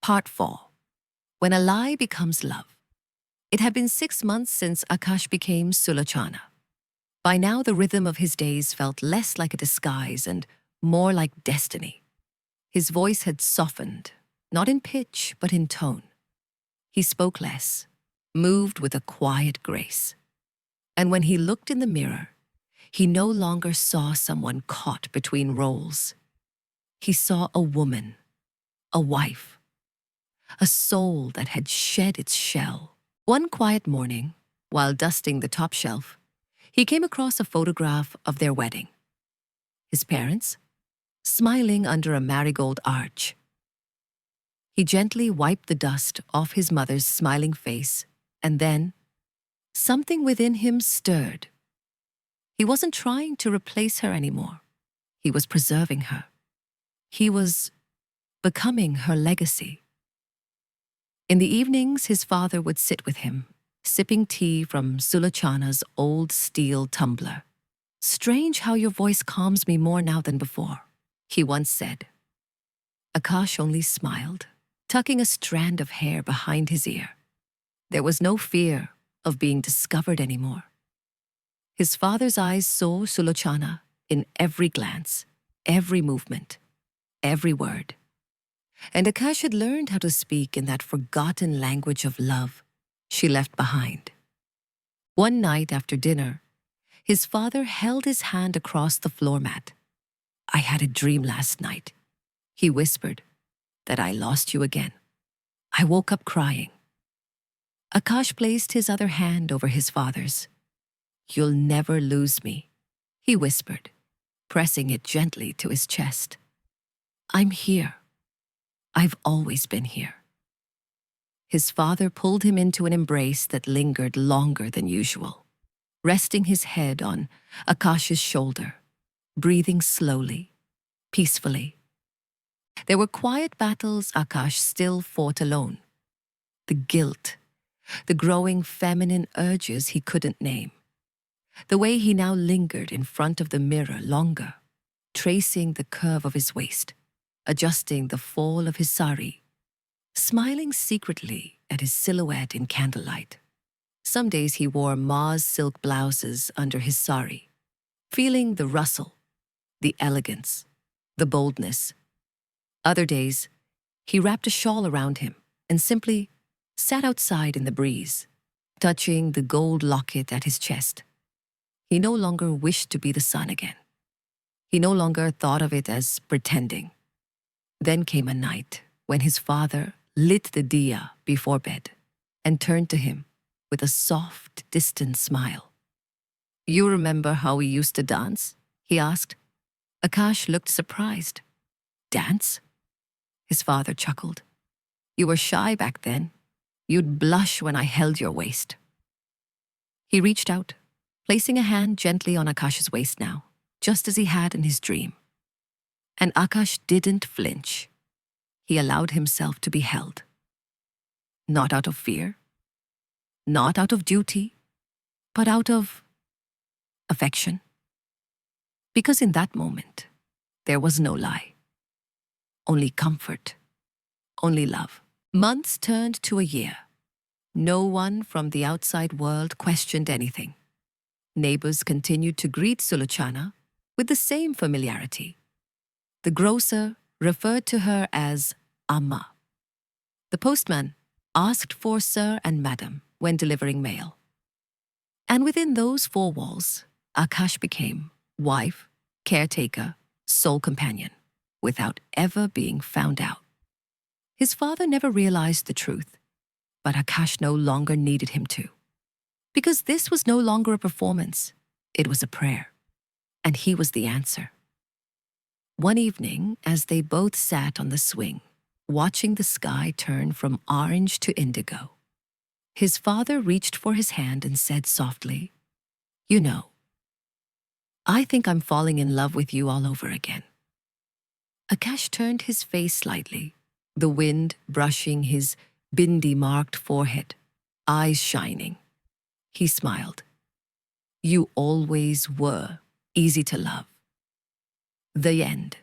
Part 4. When a lie becomes love. It had been 6 months since Aakash became Sulochana. By now, the rhythm of his days felt less like a disguise and more like destiny. His voice had softened, not in pitch, but in tone. He spoke less, moved with a quiet grace. And when he looked in the mirror, he no longer saw someone caught between roles. He saw a woman, a wife, a soul that had shed its shell. One quiet morning, while dusting the top shelf, he came across a photograph of their wedding. His parents, smiling under a marigold arch. He gently wiped the dust off his mother's smiling face, and then something within him stirred. He wasn't trying to replace her anymore. He was preserving her. He was becoming her legacy. In the evenings, his father would sit with him, sipping tea from Sulochana's old steel tumbler. "Strange how your voice calms me more now than before," he once said. Aakash only smiled, tucking a strand of hair behind his ear. There was no fear of being discovered anymore. His father's eyes saw Sulochana in every glance, every movement, every word. And Aakash had learned how to speak in that forgotten language of love she left behind. One night after dinner, his father held his hand across the floor mat. "I had a dream last night," he whispered, "that I lost you again. I woke up crying." Aakash placed his other hand over his father's. "You'll never lose me," he whispered, pressing it gently to his chest. "I'm here. I've always been here." His father pulled him into an embrace that lingered longer than usual, resting his head on Aakash's shoulder, breathing slowly, peacefully. There were quiet battles Aakash still fought alone. The guilt, the growing feminine urges he couldn't name. The way he now lingered in front of the mirror longer, tracing the curve of his waist, adjusting the fall of his sari, smiling secretly at his silhouette in candlelight. Some days he wore Mars silk blouses under his sari, feeling the rustle, the elegance, the boldness. Other days, he wrapped a shawl around him and simply sat outside in the breeze, touching the gold locket at his chest. He no longer wished to be the sun again. He no longer thought of it as pretending. Then came a night when his father lit the diya before bed and turned to him with a soft, distant smile. "You remember how we used to dance?" he asked. Aakash looked surprised. "Dance?" His father chuckled. "You were shy back then. You'd blush when I held your waist." He reached out, placing a hand gently on Aakash's waist now, just as he had in his dream. And Aakash didn't flinch. He allowed himself to be held. Not out of fear, not out of duty, but out of affection. Because in that moment, there was no lie. Only comfort, only love. Months turned to a year. No one from the outside world questioned anything. Neighbors continued to greet Sulochana with the same familiarity. The grocer referred to her as Amma. The postman asked for sir and madam when delivering mail. And within those four walls, Aakash became wife, caretaker, sole companion, without ever being found out. His father never realized the truth, but Aakash no longer needed him to. Because this was no longer a performance, it was a prayer, and he was the answer. One evening, as they both sat on the swing, watching the sky turn from orange to indigo, his father reached for his hand and said softly, "You know, I think I'm falling in love with you all over again." Aakash turned his face slightly, the wind brushing his bindi-marked forehead, eyes shining. He smiled. "You always were easy to love." The end.